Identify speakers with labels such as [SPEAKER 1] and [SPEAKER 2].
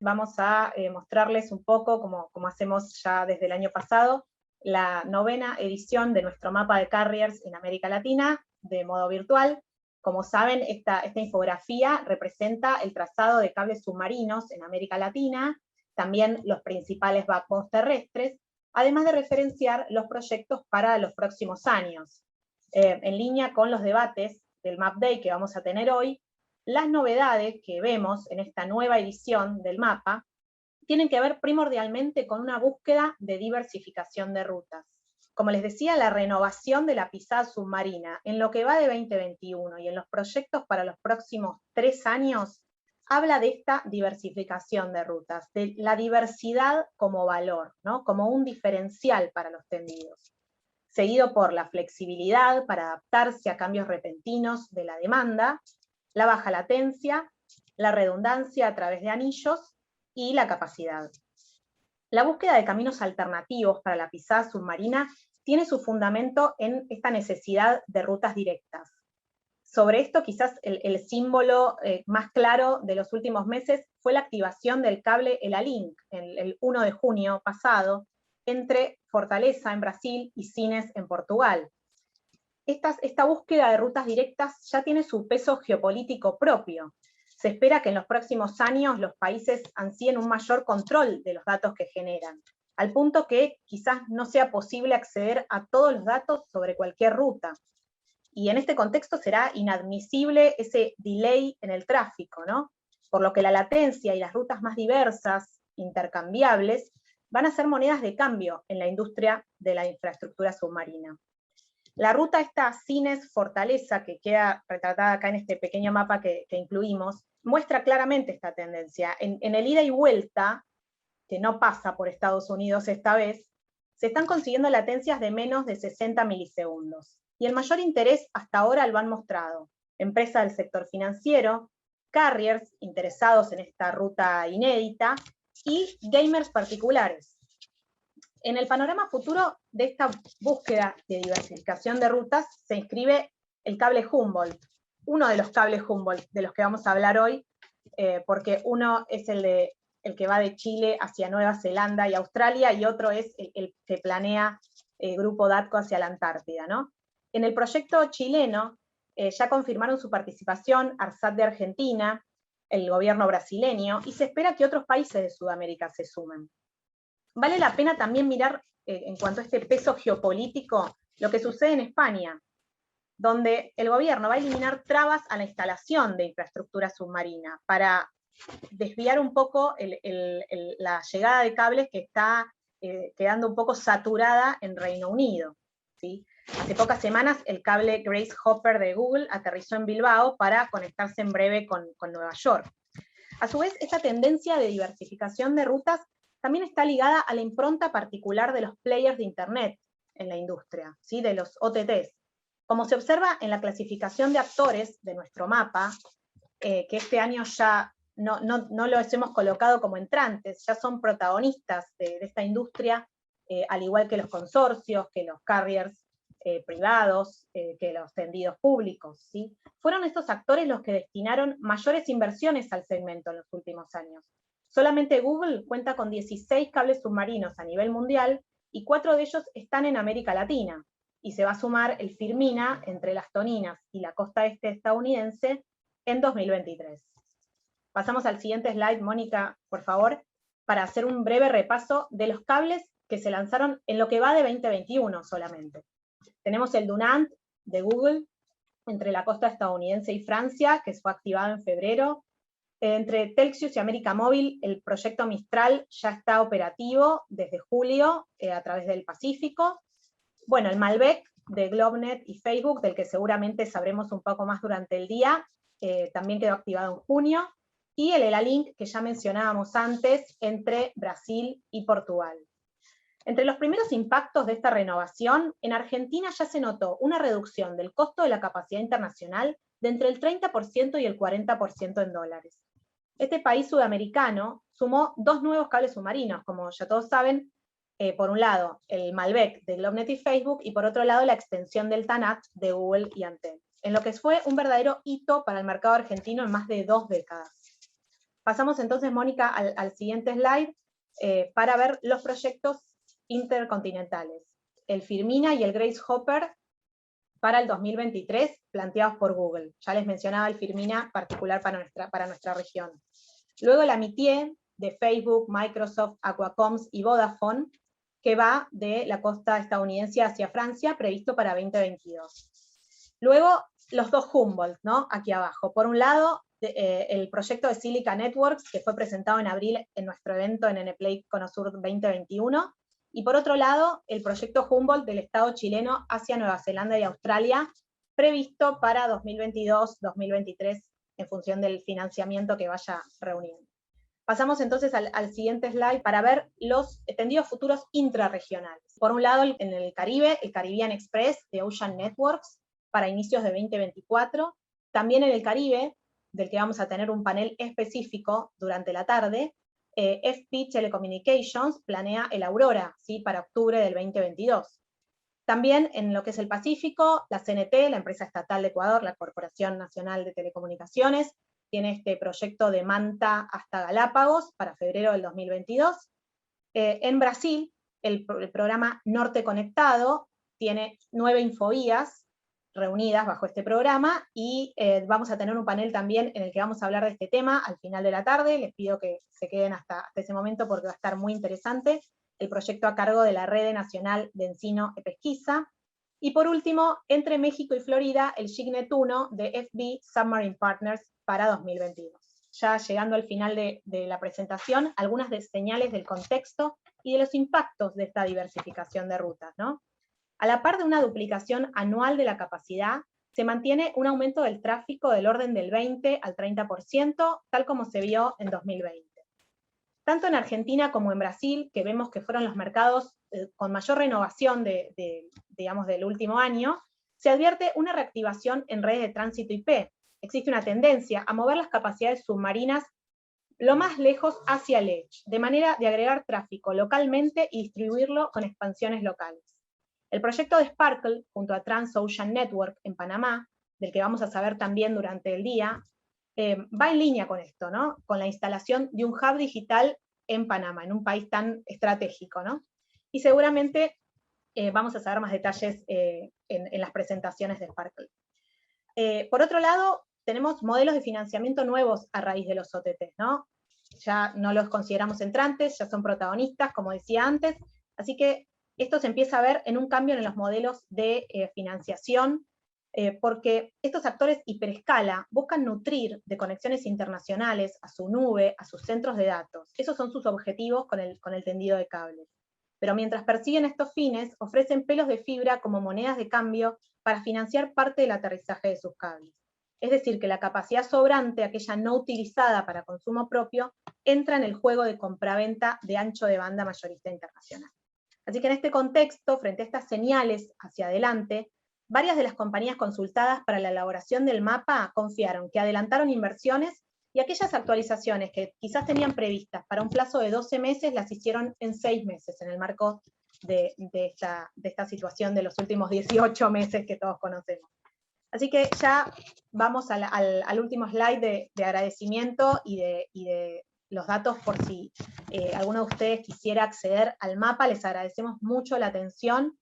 [SPEAKER 1] vamos a mostrarles un poco, como hacemos ya desde el año pasado, la 9ª edición de nuestro mapa de carriers en América Latina, de modo virtual. Como saben, esta infografía representa el trazado de cables submarinos en América Latina, también los principales backbones terrestres, además de referenciar los proyectos para los próximos años. En línea con los debates del Map Day que vamos a tener hoy, las novedades que vemos en esta nueva edición del mapa tienen que ver primordialmente con una búsqueda de diversificación de rutas. Como les decía, la renovación de la pisada submarina en lo que va de 2021 y en los proyectos para los próximos 3 años, habla de esta diversificación de rutas, de la diversidad como valor, ¿no? Como un diferencial para los tendidos, seguido por la flexibilidad para adaptarse a cambios repentinos de la demanda, la baja latencia, la redundancia a través de anillos y la capacidad. La búsqueda de caminos alternativos para la pisada submarina tiene su fundamento en esta necesidad de rutas directas. Sobre esto quizás el símbolo más claro de los últimos meses fue la activación del cable Elalink, el 1 de junio pasado, entre Fortaleza en Brasil y Sines en Portugal. Esta búsqueda de rutas directas ya tiene su peso geopolítico propio. Se espera que en los próximos años los países ansíen un mayor control de los datos que generan, al punto que quizás no sea posible acceder a todos los datos sobre cualquier ruta. Y en este contexto será inadmisible ese delay en el tráfico, ¿no? Por lo que la latencia y las rutas más diversas, intercambiables, van a ser monedas de cambio en la industria de la infraestructura submarina. La ruta esta Sines-Fortaleza, que queda retratada acá en este pequeño mapa que incluimos, muestra claramente esta tendencia. En el ida y vuelta, que no pasa por Estados Unidos esta vez, se están consiguiendo latencias de menos de 60 milisegundos. Y el mayor interés hasta ahora lo han mostrado empresas del sector financiero, carriers interesados en esta ruta inédita, y gamers particulares. En el panorama futuro de esta búsqueda de diversificación de rutas se inscribe el cable Humboldt, uno de los cables Humboldt de los que vamos a hablar hoy, porque uno es el que va de Chile hacia Nueva Zelanda y Australia, y otro es el que planea el grupo DATCO hacia la Antártida, ¿no? En el proyecto chileno ya confirmaron su participación ARSAT de Argentina, el gobierno brasileño, y se espera que otros países de Sudamérica se sumen. Vale la pena también mirar, en cuanto a este peso geopolítico, lo que sucede en España, donde el gobierno va a eliminar trabas a la instalación de infraestructura submarina para desviar un poco la llegada de cables que está quedando un poco saturada en Reino Unido, ¿sí? Hace pocas semanas el cable Grace Hopper de Google aterrizó en Bilbao para conectarse en breve con Nueva York. A su vez, esta tendencia de diversificación de rutas también está ligada a la impronta particular de los players de Internet en la industria, ¿sí? De los OTTs. Como se observa en la clasificación de actores de nuestro mapa, que este año ya no los hemos colocado como entrantes, ya son protagonistas de esta industria, al igual que los consorcios, que los carriers privados, que los tendidos públicos, ¿sí? Fueron estos actores los que destinaron mayores inversiones al segmento en los últimos años. Solamente Google cuenta con 16 cables submarinos a nivel mundial, y 4 de ellos están en América Latina, y se va a sumar el Firmina entre las Toninas y la costa este estadounidense en 2023. Pasamos al siguiente slide, Mónica, por favor, para hacer un breve repaso de los cables que se lanzaron en lo que va de 2021 solamente. Tenemos el Dunant de Google entre la costa estadounidense y Francia, que fue activado en febrero. Entre Telxius y América Móvil, el proyecto Mistral ya está operativo desde julio a través del Pacífico. Bueno, el Malbec de GlobeNet y Facebook, del que seguramente sabremos un poco más durante el día, también quedó activado en junio. Y el Elalink, que ya mencionábamos antes, entre Brasil y Portugal. Entre los primeros impactos de esta renovación, en Argentina ya se notó una reducción del costo de la capacidad internacional de entre el 30% y el 40% en dólares. Este país sudamericano sumó 2 nuevos cables submarinos, como ya todos saben, por un lado el Malbec de GlobeNet y Facebook, y por otro lado la extensión del TANAT de Google y Antel, en lo que fue un verdadero hito para el mercado argentino en más de 2 décadas. Pasamos entonces, Mónica, al siguiente slide, para ver los proyectos intercontinentales. El Firmina y el Grace Hopper para el 2023, planteados por Google. Ya les mencionaba el Firmina particular para nuestra región. Luego la Amitié, de Facebook, Microsoft, Aquacoms y Vodafone, que va de la costa estadounidense hacia Francia, previsto para 2022. Luego, los dos Humboldt, ¿no? Aquí abajo. Por un lado, el proyecto de Silica Networks, que fue presentado en abril en nuestro evento en NPLAY Conosur 2021, y por otro lado, el proyecto Humboldt del Estado chileno hacia Nueva Zelanda y Australia, previsto para 2022-2023, en función del financiamiento que vaya reuniendo. Pasamos entonces al siguiente slide para ver los tendidos futuros intrarregionales. Por un lado, en el Caribe, el Caribbean Express de Ocean Networks, para inicios de 2024. También en el Caribe, del que vamos a tener un panel específico durante la tarde, FP Telecommunications planea el Aurora, ¿sí?, para octubre del 2022. También en lo que es el Pacífico, la CNT, la empresa estatal de Ecuador, la Corporación Nacional de Telecomunicaciones, tiene este proyecto de Manta hasta Galápagos para febrero del 2022. En Brasil, el programa Norte Conectado tiene 9 infovías reunidas bajo este programa, y vamos a tener un panel también en el que vamos a hablar de este tema al final de la tarde. Les pido que se queden hasta ese momento porque va a estar muy interesante. El proyecto a cargo de la Red Nacional de Encino y Pesquisa. Y por último, entre México y Florida, el Signet 1 de FB Submarine Partners para 2022. Ya llegando al final de la presentación, algunas señales del contexto y de los impactos de esta diversificación de rutas, ¿no? A la par de una duplicación anual de la capacidad, se mantiene un aumento del tráfico del orden del 20 al 30%, tal como se vio en 2020. Tanto en Argentina como en Brasil, que vemos que fueron los mercados con mayor renovación digamos, del último año, se advierte una reactivación en redes de tránsito IP. Existe una tendencia a mover las capacidades submarinas lo más lejos hacia el edge, de manera de agregar tráfico localmente y distribuirlo con expansiones locales. El proyecto de Sparkle, junto a Transocean Network en Panamá, del que vamos a saber también durante el día, va en línea con esto, ¿no? Con la instalación de un hub digital en Panamá, en un país tan estratégico, ¿no? Y seguramente vamos a saber más detalles en las presentaciones de Sparkle. Por otro lado, tenemos modelos de financiamiento nuevos a raíz de los OTT, ¿no? Ya no los consideramos entrantes, ya son protagonistas, como decía antes, así que esto se empieza a ver en un cambio en los modelos de financiación, porque estos actores hiperescala buscan nutrir de conexiones internacionales a su nube, a sus centros de datos. Esos son sus objetivos con el tendido de cables. Pero mientras persiguen estos fines, ofrecen pelos de fibra como monedas de cambio para financiar parte del aterrizaje de sus cables. Es decir, que la capacidad sobrante, aquella no utilizada para consumo propio, entra en el juego de compraventa de ancho de banda mayorista internacional. Así que en este contexto, frente a estas señales hacia adelante, varias de las compañías consultadas para la elaboración del mapa confiaron que adelantaron inversiones, y aquellas actualizaciones que quizás tenían previstas para un plazo de 12 meses, las hicieron en 6 meses, en el marco de esta situación de los últimos 18 meses que todos conocemos. Así que ya vamos al último slide de agradecimiento y de los datos, por si alguno de ustedes quisiera acceder al mapa. Les agradecemos mucho la atención